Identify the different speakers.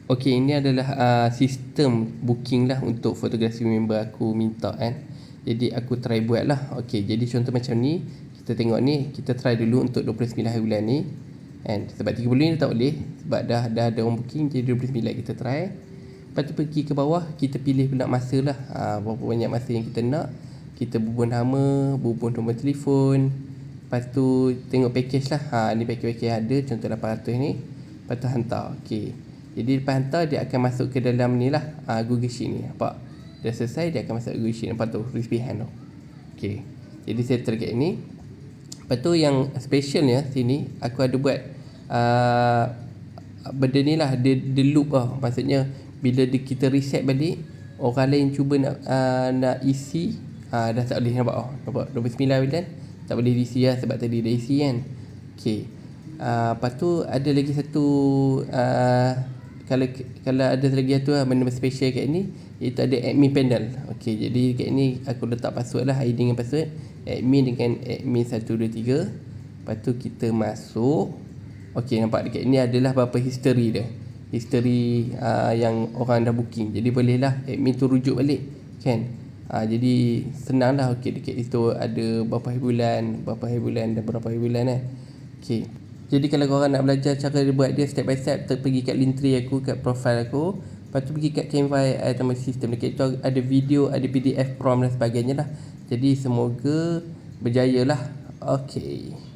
Speaker 1: Okey, ini adalah sistem booking lah untuk fotografi member aku minta kan. Jadi aku try buat lah. Okey, jadi contoh macam ni, kita tengok ni, kita try dulu untuk 29 hari bulan ni kan. Sebab 30 ni tak boleh sebab dah ada orang booking, jadi 29 kita try. Lepas tu pergi ke bawah, kita pilih pula masa lah, berapa banyak masa yang kita nak. Kita bubuh nama, bubuh nombor telefon. Lepas tu tengok package lah. Ni package ada, contoh 800 ni. Lepas tu hantar. Okey, jadi lepas hantar dia akan masuk ke dalam ni lah, Google Sheet ni. Nampak? Dah selesai, dia akan masuk Google Sheet. Nampak tu, risihan tu. Okey, jadi saya target ni. Lepas tu yang specialnya sini, aku ada buat benda ni lah, dia loop lah. Maksudnya bila kita reset balik, orang lain cuba nak isi, dah tak boleh. Nampak 29 bulan tak boleh diisi lah sebab tadi dah isi kan. Okey, lepas tu ada lagi satu, kalau ada lagi satu lah, benda special kat ni, iaitu ada admin panel. Okey, jadi kat ni aku letak password lah, ID dengan password, admin dengan admin 123. Lepas tu kita masuk. Okey, nampak dekat ni adalah berapa history dia, history yang orang dah booking. Jadi bolehlah admin tu rujuk balik kan. Jadi senang lah. Okey, dekat situ ada berapa hari bulan dan berapa hari bulan kan. Okey, jadi kalau korang nak belajar cara dia buat dia step by step, pergi kat Linktree aku, kat profile aku. Lepas tu pergi kat Canva Automation System. Dekat tu ada video, ada PDF prompt dan sebagainya lah. Jadi semoga berjaya lah. Okey.